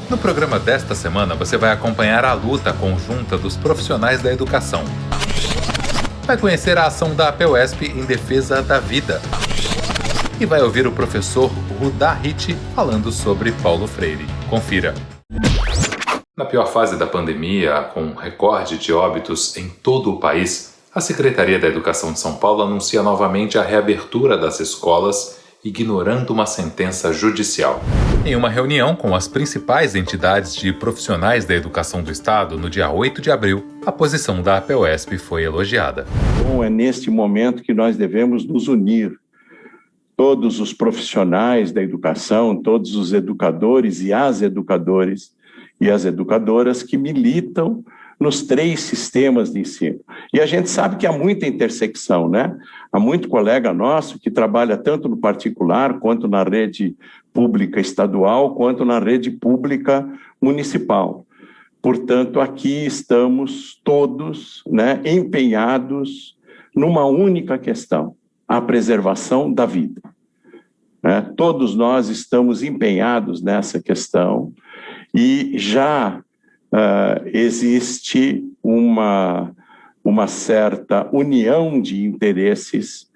No programa desta semana, você vai acompanhar a luta conjunta dos profissionais da educação. Vai conhecer a ação da APUESP em defesa da vida. E vai ouvir o professor Rudá Ricci falando sobre Paulo Freire. Confira. Na pior fase da pandemia, com recorde de óbitos em todo o país, a Secretaria da Educação de São Paulo anuncia novamente a reabertura das escolas, ignorando uma sentença judicial. Em uma reunião com as principais entidades de profissionais da educação do Estado, no dia 8 de abril, a posição da APUESP foi elogiada. Bom, é neste momento que nós devemos nos unir. Todos os profissionais da educação, todos os educadores e as educadoras que militam nos 3 sistemas de ensino. E a gente sabe que há muita intersecção, né? Há muito colega nosso que trabalha tanto no particular, quanto na rede pública estadual, quanto na rede pública municipal. Portanto, aqui estamos todos, né, empenhados numa única questão, a preservação da vida. Todos nós estamos empenhados nessa questão e já existe uma certa união de interesses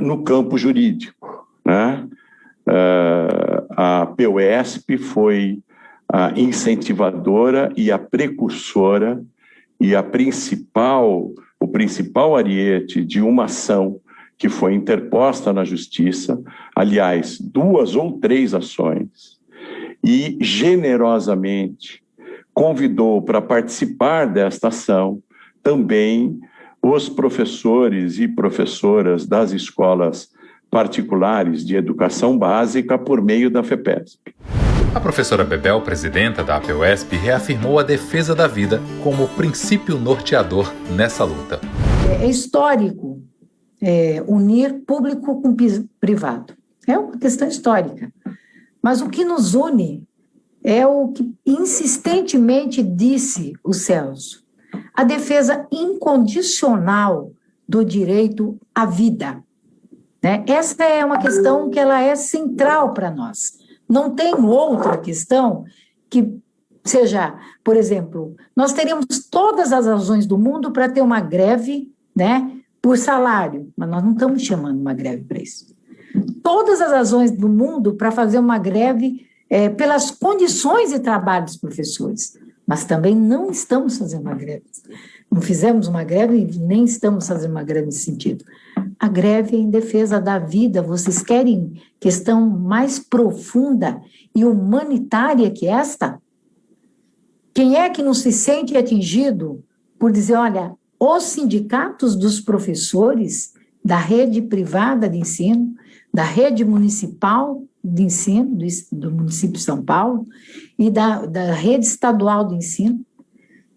no campo jurídico, né? A APUESP foi a incentivadora e a precursora e o principal ariete de uma ação que foi interposta na Justiça, aliás, 2 ou 3 ações, e generosamente convidou para participar desta ação também os professores e professoras das escolas particulares de educação básica por meio da FEPESP. A professora Bebel, presidenta da APUESP, reafirmou a defesa da vida como princípio norteador nessa luta. É histórico unir público com privado. É uma questão histórica. Mas o que nos une é o que insistentemente disse o Celso: a defesa incondicional do direito à vida. Essa é uma questão que ela é central para nós. Não tem outra questão que seja, por exemplo, nós teríamos todas as razões do mundo para ter uma greve, por salário, mas nós não estamos chamando uma greve para isso. Todas as razões do mundo para fazer uma greve pelas condições de trabalho dos professores, mas também não estamos fazendo uma greve. Não fizemos uma greve e nem estamos fazendo uma greve nesse sentido. A greve é em defesa da vida. Vocês querem questão mais profunda e humanitária que esta? Quem é que não se sente atingido por dizer, olha, os sindicatos dos professores da rede privada de ensino, da rede municipal de ensino, do município de São Paulo, e da rede estadual de ensino,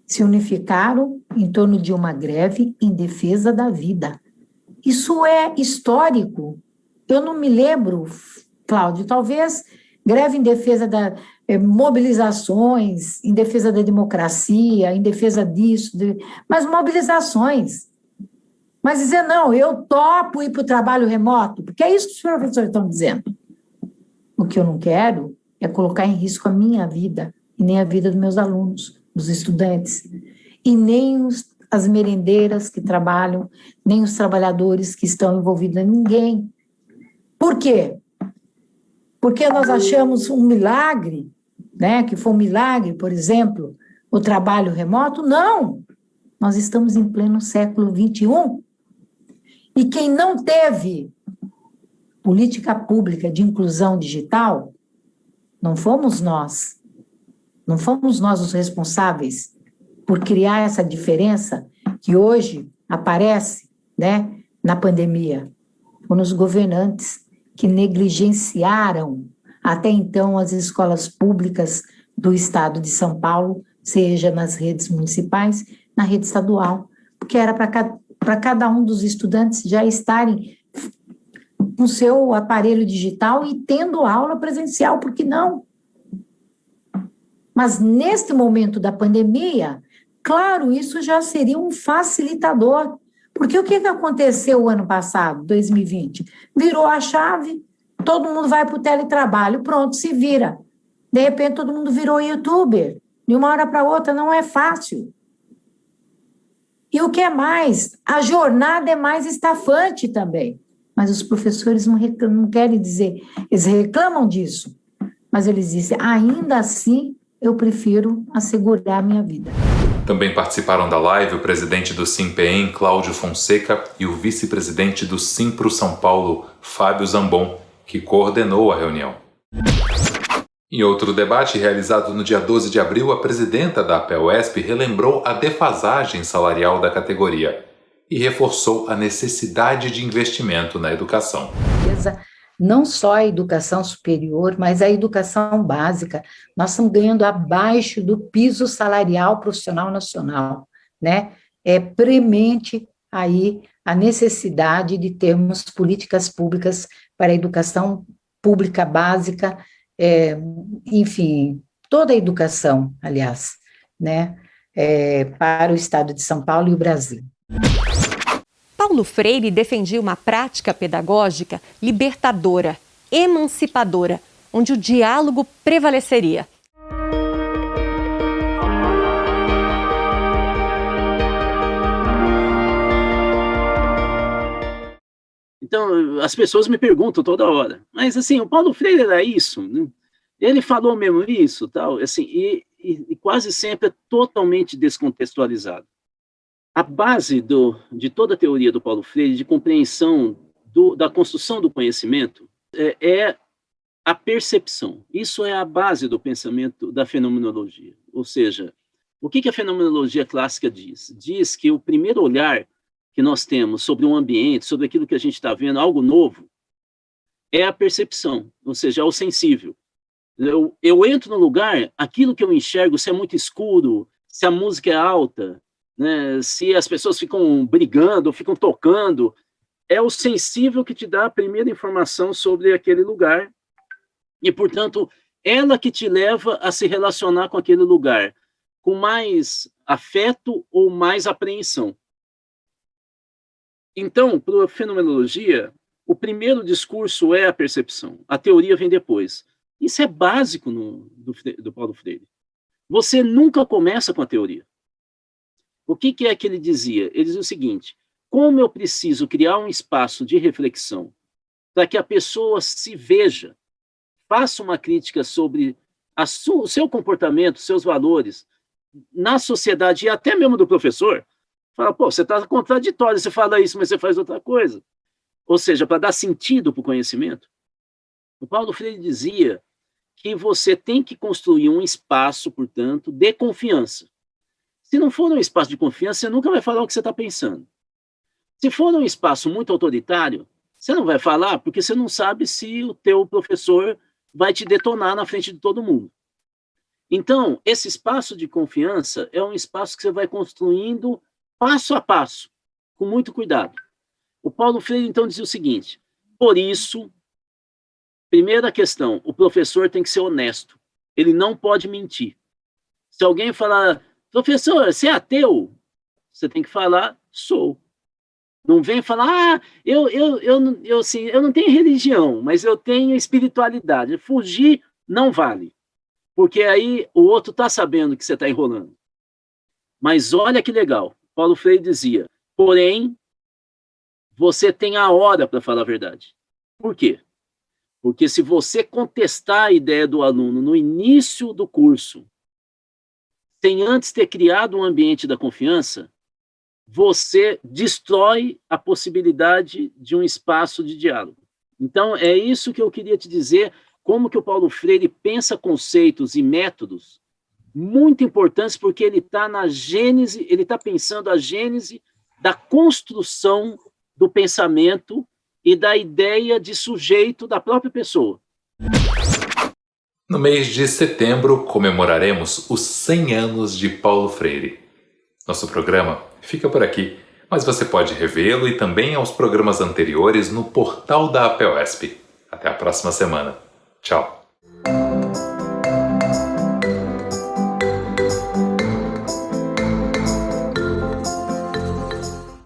se unificaram em torno de uma greve em defesa da vida. Isso é histórico. Eu não me lembro, Cláudio, talvez greve em defesa mobilizações, em defesa da democracia, em defesa disso, mas mobilizações. Mas dizer, não, eu topo ir para o trabalho remoto, porque é isso que os professores estão dizendo. O que eu não quero é colocar em risco a minha vida, e nem a vida dos meus alunos, dos estudantes, e nem as merendeiras que trabalham, nem os trabalhadores que estão envolvidos, ninguém. Por quê? Porque nós achamos um milagre, que foi um milagre, por exemplo, o trabalho remoto? Não! Nós estamos em pleno século XXI, e quem não teve política pública de inclusão digital, não fomos nós os responsáveis por criar essa diferença que hoje aparece, na pandemia. Foram os governantes que negligenciaram até então as escolas públicas do Estado de São Paulo, seja nas redes municipais, na rede estadual, porque era para cada um dos estudantes já estarem com seu aparelho digital e tendo aula presencial, por que não? Mas neste momento da pandemia, claro, isso já seria um facilitador, porque o que aconteceu o ano passado, 2020? Virou a chave, todo mundo vai para o teletrabalho, pronto, se vira. De repente, todo mundo virou youtuber. De uma hora para outra, não é fácil. E o que é mais? A jornada é mais estafante também. Mas os professores não querem dizer, eles reclamam disso. Mas eles dizem, ainda assim, eu prefiro assegurar a minha vida. Também participaram da live o presidente do SIMPEM, Cláudio Fonseca, e o vice-presidente do Simpro São Paulo, Fábio Zambon, que coordenou a reunião. Em outro debate realizado no dia 12 de abril, a presidenta da APEUESP relembrou a defasagem salarial da categoria e reforçou a necessidade de investimento na educação. Não só a educação superior, mas a educação básica. Nós estamos ganhando abaixo do piso salarial profissional nacional, né? É premente aí a necessidade de termos políticas públicas para a educação pública básica, enfim, toda a educação, aliás, né? Para o Estado de São Paulo e o Brasil. Paulo Freire defendia uma prática pedagógica libertadora, emancipadora, onde o diálogo prevaleceria. Então, as pessoas me perguntam toda hora, mas assim, o Paulo Freire era isso, né? Ele falou mesmo isso, tal, assim, e quase sempre é totalmente descontextualizado. A base de toda a teoria do Paulo Freire, de compreensão da construção do conhecimento, é a percepção. Isso é a base do pensamento da fenomenologia. Ou seja, o que a fenomenologia clássica diz? Diz que o primeiro olhar que nós temos sobre um ambiente, sobre aquilo que a gente está vendo, algo novo, é a percepção, ou seja, é o sensível. Eu entro no lugar, aquilo que eu enxergo, se é muito escuro, se a música é alta, né, se as pessoas ficam brigando, ficam tocando, é o sensível que te dá a primeira informação sobre aquele lugar e, portanto, ela que te leva a se relacionar com aquele lugar com mais afeto ou mais apreensão. Então, para a fenomenologia, o primeiro discurso é a percepção, a teoria vem depois. Isso é básico do Paulo Freire. Você nunca começa com a teoria. O que é que ele dizia? Ele dizia o seguinte: como eu preciso criar um espaço de reflexão para que a pessoa se veja, faça uma crítica sobre o seu comportamento, seus valores, na sociedade e até mesmo do professor, fala, pô, você está contraditório, você fala isso, mas você faz outra coisa. Ou seja, para dar sentido para o conhecimento. O Paulo Freire dizia que você tem que construir um espaço, portanto, de confiança. Se não for um espaço de confiança, você nunca vai falar o que você está pensando. Se for um espaço muito autoritário, você não vai falar porque você não sabe se o teu professor vai te detonar na frente de todo mundo. Então, esse espaço de confiança é um espaço que você vai construindo passo a passo, com muito cuidado. O Paulo Freire, então, dizia o seguinte: por isso, primeira questão, o professor tem que ser honesto. Ele não pode mentir. Se alguém falar, professor, você é ateu? Você tem que falar, sou. Não vem falar, eu não tenho religião, mas eu tenho espiritualidade. Fugir não vale. Porque aí o outro está sabendo que você está enrolando. Mas olha que legal. Paulo Freire dizia, porém, você tem a hora para falar a verdade. Por quê? Porque se você contestar a ideia do aluno no início do curso, sem antes ter criado um ambiente da confiança, você destrói a possibilidade de um espaço de diálogo. Então, é isso que eu queria te dizer, como que o Paulo Freire pensa conceitos e métodos muito importantes, porque ele está na gênese, ele está pensando a gênese da construção do pensamento e da ideia de sujeito da própria pessoa. No mês de setembro, comemoraremos os 100 anos de Paulo Freire. Nosso programa fica por aqui, mas você pode revê-lo e também aos programas anteriores no portal da APEUESP. Até a próxima semana. Tchau!